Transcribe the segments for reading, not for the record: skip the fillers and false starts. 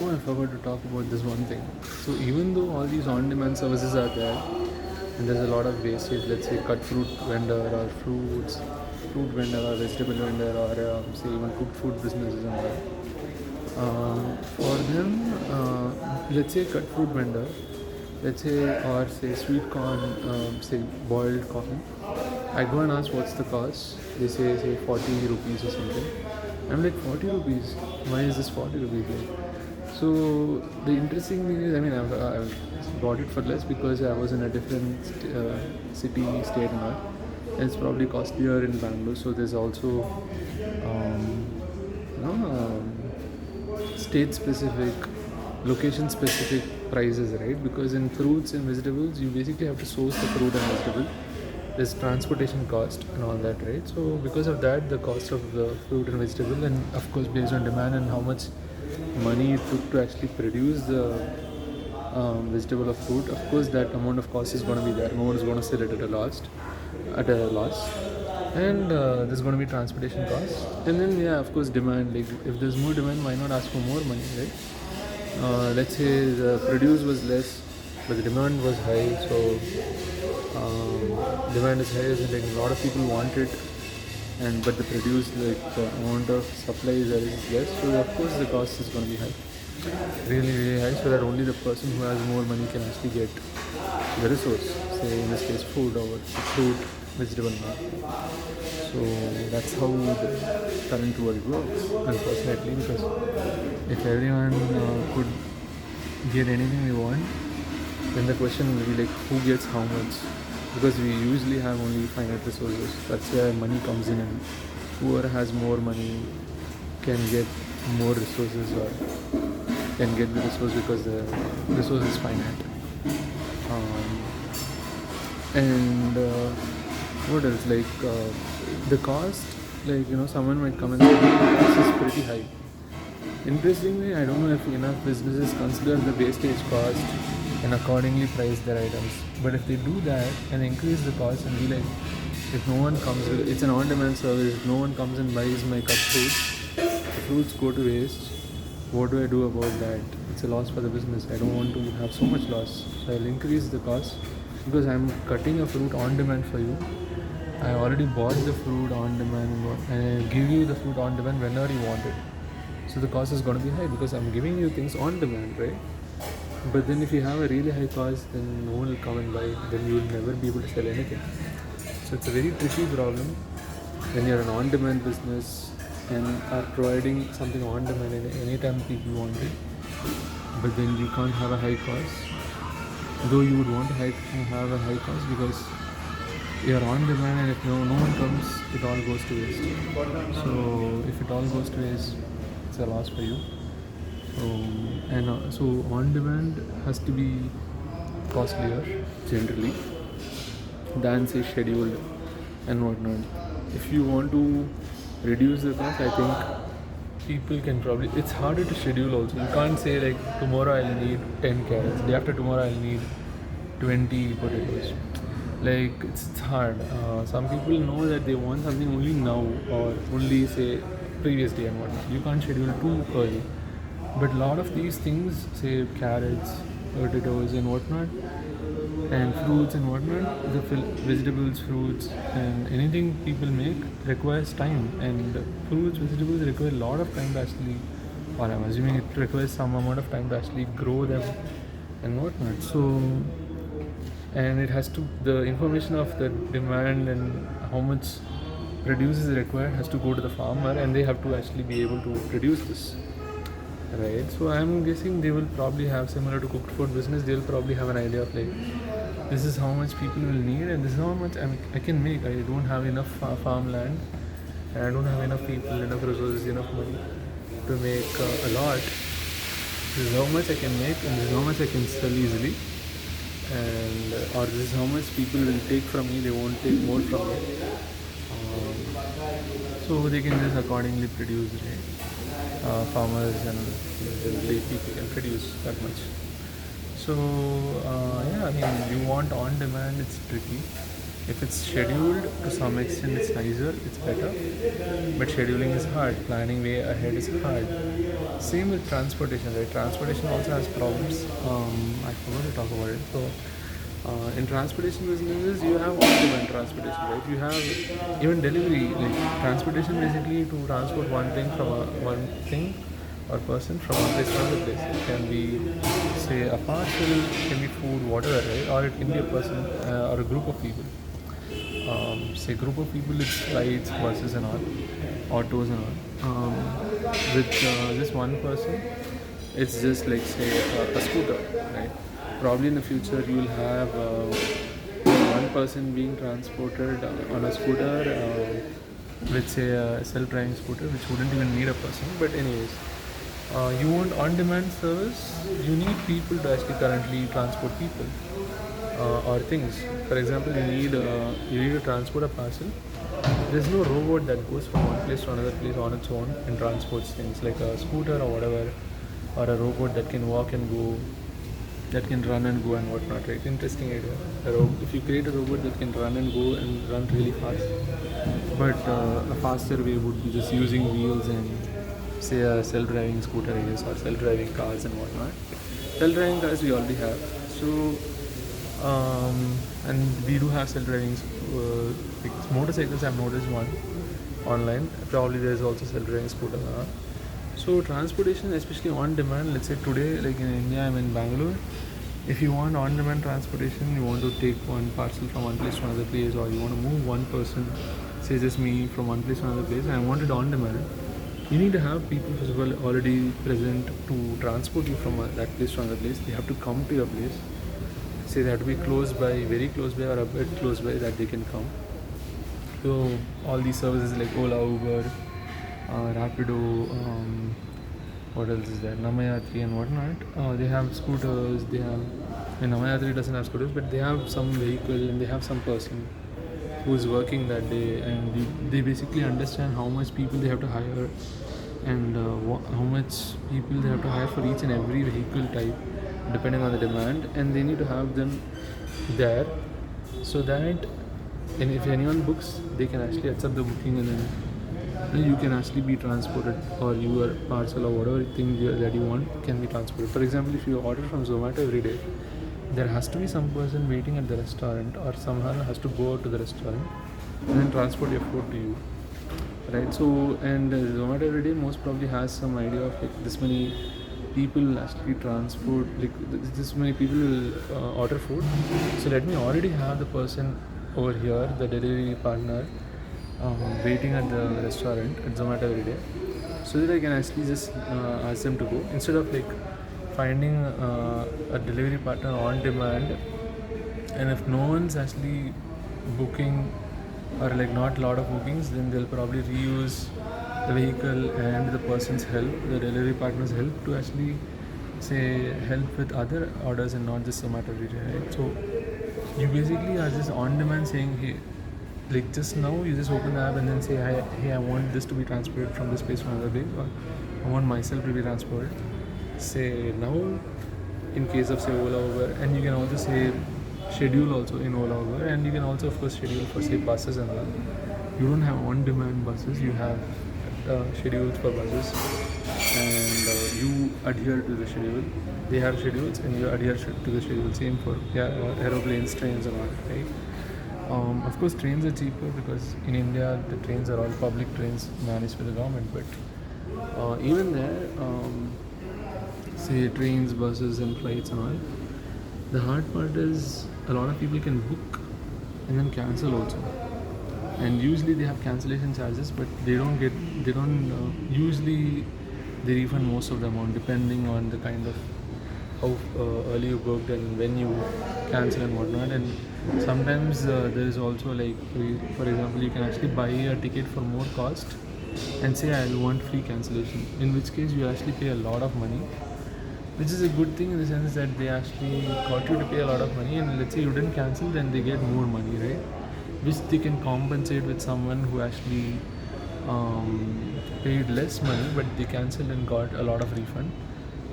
Oh, I forgot to talk about this one thing. So even though all these on-demand services are there, and there's a lot of wastage, let's say cut fruit vendor or fruit vendor or vegetable vendor or say even cooked food businesses and all. For them, let's say cut fruit vendor, let's say or say sweet corn, say boiled corn. I go and ask what's the cost. They say 40 rupees or something. I'm like 40 rupees. Why is this 40 rupees? So the interesting thing is, I mean, I've bought it for less because I was in a different city, state, and all. And it's probably costlier in Bangalore. So there's also, um, you know, state specific, location specific prices, right? Because in fruits and vegetables, you basically have to source the fruit and vegetable. There's transportation cost and all that, right? So because of that, the cost of the fruit and vegetable, and of course based on demand and how much money it took to actually produce the vegetable or fruit, of course that amount of cost is going to be there. No one is going to sell it at a loss, and there's going to be transportation costs, and then yeah, of course demand. Like if there's more demand, why not ask for more money, right? Let's say the produce was less, but the demand was high, so demand is high, so like a lot of people want it, and but the produce, like the amount of supply is less, so of course the cost is going to be high, really high, so that only the person who has more money can actually get the resource, say in this case food or fruit, vegetable. So that's how the current world works, unfortunately, because if everyone could get anything we want, then the question will be like who gets how much, because we usually have only finite resources. That's where money comes in, and whoever has more money can get more resources or can get the resource because the resource is finite. And what else, like the cost, like someone might come and say the cost is pretty high. Interestingly, I don't know if enough businesses consider the wastage cost and accordingly price their items. But if they do that and increase the cost and be like, if no one comes, it's an on-demand service, if no one comes and buys my cut fruits, the fruits go to waste. What do I do about that? It's a loss for the business. I don't want to have so much loss. So I'll increase the cost because I'm cutting a fruit on demand for you. I already bought the fruit on demand and I give you the fruit on demand whenever you want it. So the cost is going to be high because I'm giving you things on demand, right? But then if you have a really high cost, then no one will come and buy it. Then you will never be able to sell anything. So it's a very tricky problem when you're an on-demand business and are providing something on demand anytime people want it. But then you can't have a high cost. Though you would want to have a high cost because you're on demand, and if no one comes, it all goes to waste. So if it all goes to waste, it's a loss for you. So on demand has to be costlier generally than say scheduled and whatnot. If you want to reduce the cost, I think people can probably. It's harder to schedule also. You can't say like tomorrow I'll need 10 carrots. Day after tomorrow I'll need 20 potatoes. Like it's hard. Some people know that they want something only now or only say previous day and whatnot. You can't schedule too early. But a lot of these things, say carrots, potatoes and whatnot, and fruits and whatnot, the vegetables, fruits, and anything people make requires time. And fruits, vegetables require a lot of time to actually, or I'm assuming it requires some amount of time to actually grow them and whatnot. So, and it has to, the information of the demand and how much produce is required has to go to the farmer, and they have to actually be able to produce this. Right, so I'm guessing they will probably have, similar to cooked food business, they'll probably have an idea of like, this is how much people will need and this is how much I can make. I don't have enough farmland and I don't have enough people, enough resources, enough money to make a lot. This is how much I can make and this is how much I can sell easily, and or this is how much people will take from me, they won't take more from me. So they can just accordingly produce, right? Farmers and people can produce that much. So yeah, I mean, you want on demand, it's tricky. If it's scheduled to some extent, it's nicer, it's better. But scheduling is hard. Planning way ahead is hard. Same with transportation, right? Transportation also has problems. I forgot to talk about it. So, in transportation businesses, you have on-demand transportation, right? You have even delivery, like transportation, basically to transport one thing from one thing or person from one place to another place. It can be, say, a parcel, it can be food, whatever, right? Or it can be a person or a group of people. Say group of people, it's flights, buses and all, autos and all. With just one person, it's just like say a scooter, right? Probably in the future you will have one person being transported on a scooter with say a self-driving scooter, which wouldn't even need a person. But anyways, you want on-demand service, you need people to actually currently transport people or things. For example, you need to transport a parcel. There's no robot that goes from one place to another place on its own and transports things like a scooter or whatever, or a robot that can walk and go, that can run and go and whatnot. Right? Interesting idea. If you create a robot that can run and go and run really fast, but a faster way would be just using wheels and say a self-driving scooter, I guess, or self-driving cars and whatnot. Self-driving cars we already have. So and we do have self-driving like motorcycles. I've noticed one online. Probably there's also self-driving scooter now. So transportation, especially on demand, let's say today, like in India, I'm in Bangalore. If you want on-demand transportation, you want to take one parcel from one place to another place, or you want to move one person, say just me, from one place to another place, and I want it on demand. You need to have people, first of all, already present to transport you from that place to another place. They have to come to your place. Say they have to be close by, very close by, or a bit close by, that they can come. So all these services like Ola, Uber, Rapido, what else is there? Namayatri and whatnot. They have scooters. They have. And Namayatri doesn't have scooters, but they have some vehicle and they have some person who's working that day, and they basically understand how much people they have to hire and how much people they have to hire for each and every vehicle type, depending on the demand, and they need to have them there so that, and if anyone books, they can actually accept the booking, and then you can actually be transported, or your parcel or whatever thing that you want can be transported. For example, if you order from Zomato every day, there has to be some person waiting at the restaurant, or someone has to go out to the restaurant and then transport your food to you, right? So, and Zomato every day most probably has some idea of like this many people actually transport, like this many people will order food. So let me already have the person over here, the delivery partner, waiting at the restaurant at Zomato every day, so that I can actually just ask them to go, instead of like finding a delivery partner on demand, and if no one's actually booking, or like not a lot of bookings, then they'll probably reuse the vehicle and the person's help, the delivery partner's help, to actually say help with other orders and not just Zomato every day, right? So you basically are just on demand saying, hey, like just now you just open the app and then say, hey, I want this to be transported from this place to another place, or I want myself to be transported, say now, in case of say Ola, Uber. And you can also say schedule also in Ola, Uber, and you can also of course schedule for say buses and all. You don't have on-demand buses, you have schedules for buses, and you adhere to the schedule. They have schedules and you adhere to the schedule. Same for aeroplanes, trains and all, right? Of course trains are cheaper because in India the trains are all public trains managed by the government, but even there, say trains, buses and flights and all, the hard part is a lot of people can book and then cancel also, and usually they have cancellation charges, but they don't usually they refund most of the amount depending on the kind of how early you booked and when you cancel and whatnot. And sometimes there is also like, for example, you can actually buy a ticket for more cost and say I want free cancellation, in which case you actually pay a lot of money, which is a good thing in the sense that they actually got you to pay a lot of money, and let's say you didn't cancel, then they get more money, right? Which they can compensate with someone who actually paid less money but they cancelled and got a lot of refund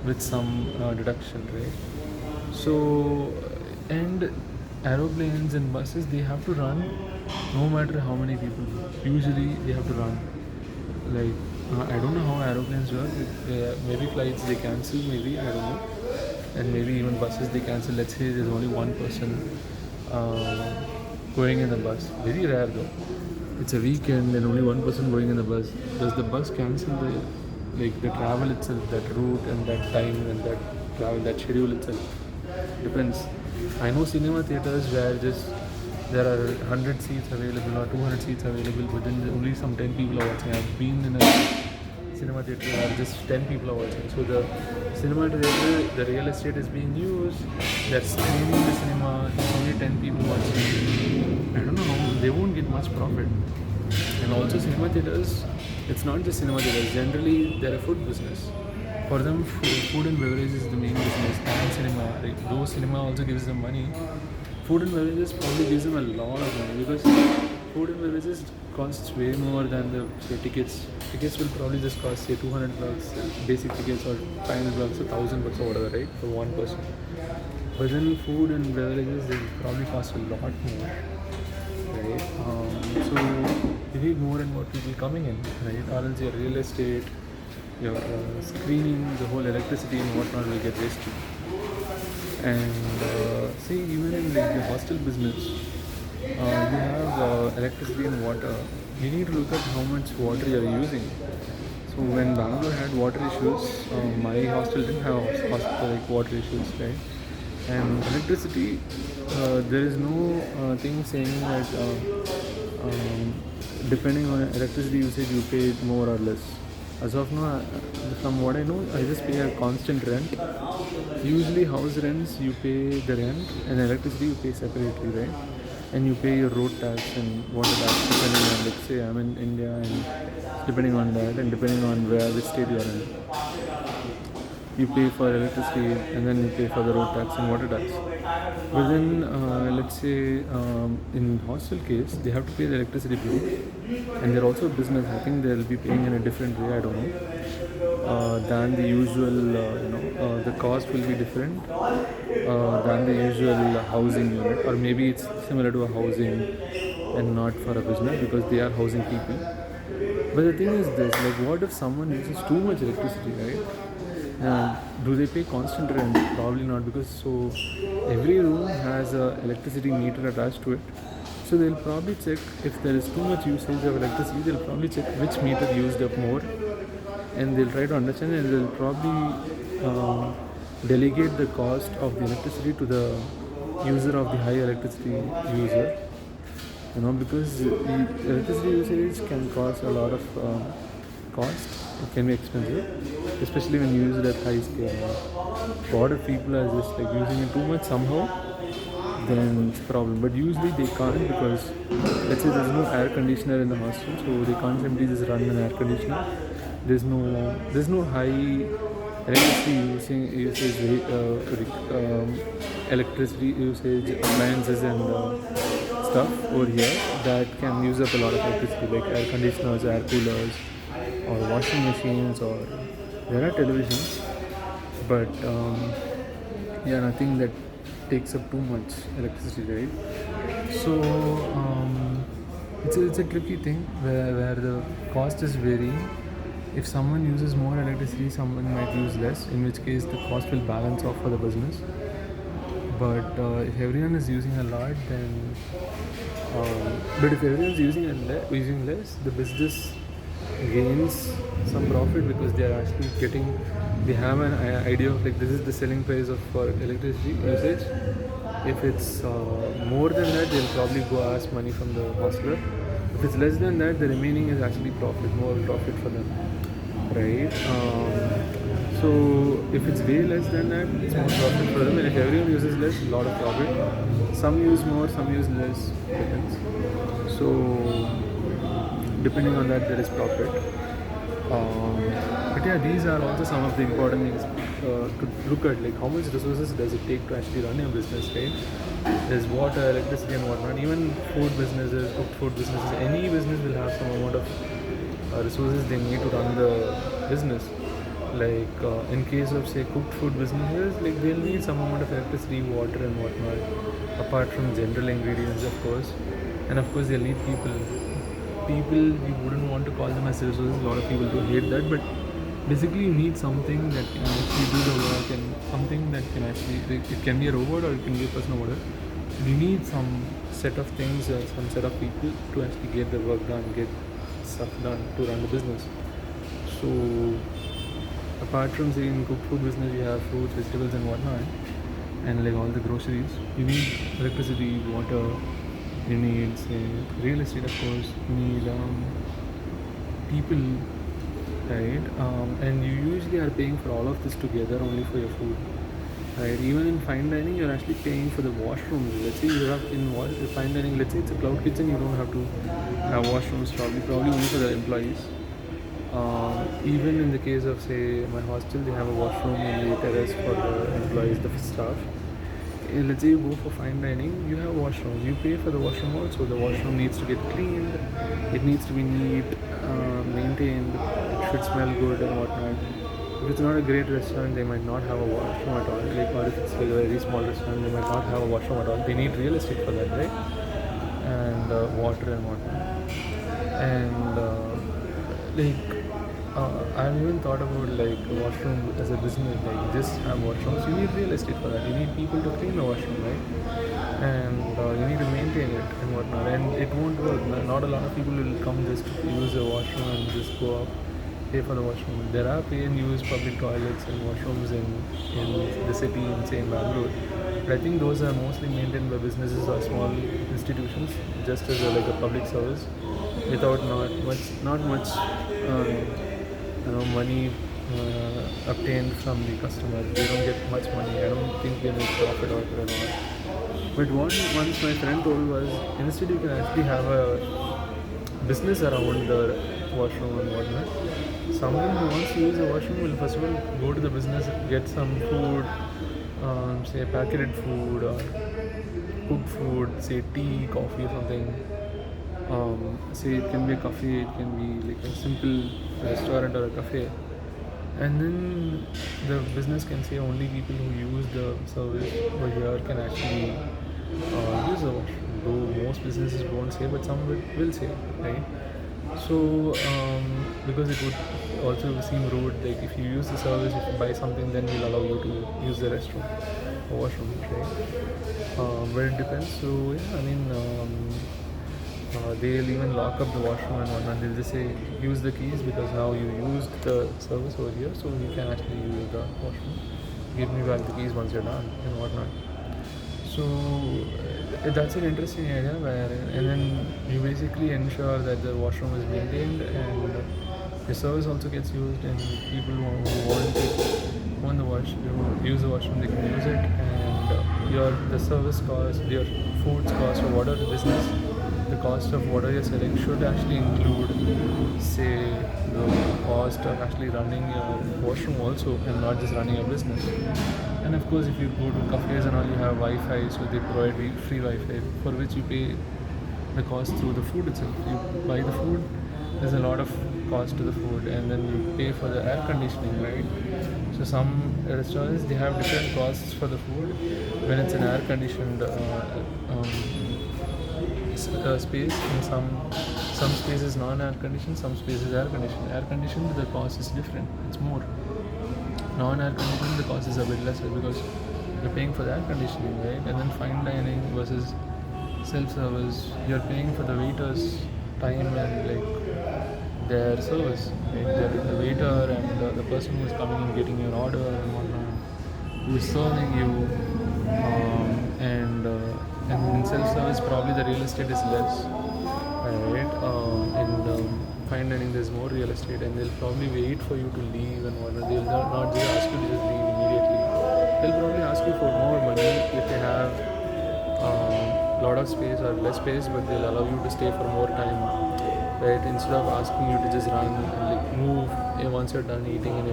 with some deduction, right? So, and aeroplanes and buses, they have to run no matter how many people. Usually they have to run. Like I don't know how aeroplanes work. Maybe flights they cancel. Maybe I don't know. And maybe even buses they cancel. Let's say there's only one person uh, going in the bus. Very rare though. It's a weekend and only one person going in the bus. Does the bus cancel the travel itself, that route and that time and that travel, that schedule itself? Depends. I know cinema theaters where just there are 100 seats available or 200 seats available, but then only some 10 people are watching. I've been in a cinema theater where just 10 people are watching. So the cinema theater, the real estate is being used. They're screening the cinema. There's only 10 people watching. I don't know how they won't get much profit. And also cinema theaters, it's not just cinema theaters. Generally, they're a food business. For them, food and beverage is the main business, and cinema. Like, though cinema also gives them money, food and beverages probably gives them a lot of money because food and beverages costs way more than the say, tickets. Tickets will probably just cost say 200 bucks, basic tickets, or 500 bucks, or 1,000 bucks, or whatever, right, for one person. But then food and beverages they probably cost a lot more, right? So you need more and more people coming in, right? Or else your real estate, your screening, the whole electricity and whatnot will get wasted. And see, even in the hostel business, you have electricity and water. You need to look at how much water you are using. So when Bangalore had water issues, my hostel didn't have like water issues, right? And electricity, there is no thing saying that depending on electricity usage you pay more or less. As of now, from what I know, I just pay a constant rent. Usually house rents you pay the rent and electricity you pay separately, right? And you pay your road tax and water tax depending on, let's say I'm in India, and depending on that and depending on which state you are in, you pay for electricity and then you pay for the road tax and water tax. But then let's say in hostel case they have to pay the electricity bill, and they're also a business. I think they'll be paying in a different way, I don't know, than the usual. The cost will be different than the usual housing unit, or maybe it's similar to a housing and not for a business because they are housing people. But the thing is this, like what if someone uses too much electricity, right? Do they pay constant rent? Probably not, because so every room has a electricity meter attached to it. So they'll probably check if there is too much usage of electricity. They'll probably check which meter used up more, and they'll try to understand, and they'll probably delegate the cost of the electricity to the user of the high electricity user. Because the electricity usage can cause a lot of cost. It can be expensive, especially when you use it at high scale. A lot of people are just like using it too much somehow, then it's a problem. But usually they can't, because let's say there's no air conditioner in the hostel, so they can't simply just run an air conditioner. There's no high electricity usage electricity usage appliances and stuff over here that can use up a lot of electricity, like air conditioners, air coolers, or washing machines, or there are televisions, but nothing that takes up too much electricity, right? So it's a tricky thing where the cost is varying. If someone uses more electricity, someone might use less, in which case the cost will balance off for the business. But if everyone is using a lot, then but if everyone is using less, the business gains some profit, because they are actually they have an idea of like this is the selling price of for electricity usage. If it's more than that, they'll probably go ask money from the hostler. If it's less than that, the remaining is actually more profit for them, right? So if it's way less than that, it's more profit for them, and if everyone uses less, a lot of profit. Some use more, some use less, depends. So depending on that, there is profit. But these are also some of the important things to look at, like how much resources does it take to actually run a business, right? There's water, electricity and whatnot. Even food businesses, cooked food businesses, any business will have some amount of resources they need to run the business. Like in case of say cooked food businesses, like they'll need some amount of electricity, water and whatnot, apart from general ingredients of course. And of course they'll need people. You wouldn't want to call them as resources, a lot of people do hate that, but basically you need something that can actually do the work, and something that can actually, like, it can be a robot or it can be a person or whatever. You need some set of things, some set of people to actually get the work done, get stuff done to run the business. So apart from say in cooked food business, you have fruits, vegetables and whatnot, and like all the groceries, you need electricity, water, you need say real estate of course, you need people, right? And you usually are paying for all of this together only for your food, right? Even in fine dining, you're actually paying for the washrooms. Let's say you have in fine dining, let's say it's a cloud kitchen, you don't have to have washrooms, probably only for the employees. Even in the case of say my hostel, they have a washroom in the terrace for the employees, the staff. Let's say you go for fine dining, you have washrooms, you pay for the washroom also. The washroom needs to get cleaned, it needs to be neat, maintained, it should smell good and whatnot. If it's not a great restaurant, they might not have a washroom at all. Like, or if it's like a very small restaurant, they might not have a washroom at all. They need real estate for that, right? And water and whatnot. And I've even thought about like a washroom as a business. Like, you just have washrooms. You need real estate for that. You need people to clean the washroom, right? And you need to maintain it and whatnot. And it won't work. Not a lot of people will come just to use the washroom and just go up, pay for the washroom. There are pay and use public toilets and washrooms in the city in say in Bangalore. But I think those are mostly maintained by businesses or small institutions, just as like a public service, without not much money obtained from the customer. They don't get much money. I don't think they make profit out of it. But once my friend told was, instead you can actually have a business around the washroom and whatnot. Someone who wants to use a washroom will first of all go to the business, get some food, say packaged food or cooked food, say tea, coffee or something. Say it can be a cafe, it can be like a simple restaurant or a cafe. And then the business can say only people who use the service over here can actually use the washroom. Though most businesses won't say, but some will say, right? So because it would also seem rude, like if you use the service, if you buy something, then we'll allow you to use the restroom or washroom, right? But it depends. So yeah, I mean. They'll even lock up the washroom and whatnot. They'll just say use the keys because now you used the service over here, so you can actually use the washroom. Give me back the keys once you're done and whatnot. So that's an interesting idea, and then you basically ensure that the washroom is maintained and the service also gets used, and people who want use the washroom, they can use it, and the service cost, your food's cost, or whatever the business, the cost of whatever you're selling should actually include, say, the cost of actually running your washroom also, and not just running a business. And of course, if you go to cafes and all, you have Wi-Fi, so they provide free Wi-Fi, for which you pay the cost through the food itself. You buy the food, there's a lot of cost to the food, and then you pay for the air conditioning, right? So some restaurants, they have different costs for the food. When it's an air conditioned space, and some spaces non-air conditioned, some spaces air conditioned. Air conditioned, the cost is different, it's more. Non-air conditioned, the cost is a bit lesser because you're paying for the air conditioning, right? And then fine dining versus self-service, you're paying for the waiter's time and like their service, right? The waiter and the person who is coming and getting your order and whatnot, who is serving you, and in self-service probably the real estate is less, right? And fine dining there's more real estate, and they'll probably wait for you to leave and whatnot. They'll not just ask you to just leave immediately. They'll probably ask you for more money if they have lot of space or less space, but they'll allow you to stay for more time, right? Instead of asking you to just run and like move once you're done eating and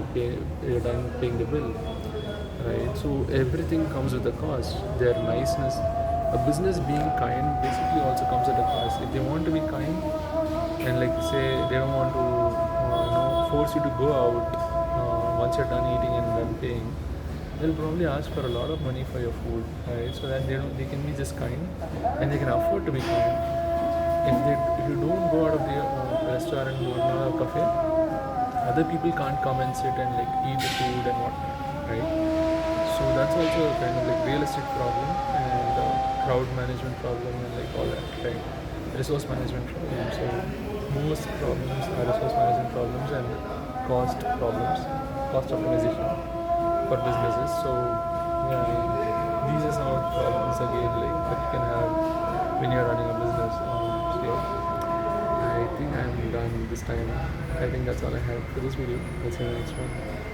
you're done paying the bill, right? So everything comes with a cost. Their niceness, a business being kind basically also comes at a cost. If they want to be kind and like say they don't want to force you to go out once you're done eating and done paying, they'll probably ask for a lot of money for your food, right? So that they can be just kind and they can afford to be kind. If you don't go out of the restaurant or a cafe, other people can't come and sit and like eat the food and whatnot, right? So that's also a kind of like realistic problem and crowd management problem and like all that, right? Resource management problem. So most problems are resource management problems and cost problems, cost optimization for businesses. So yeah, these are some of the problems again like that you can have when you're running a business. So yeah, I think I'm done this time. I think that's all I have for this video. Let's see you in the next one.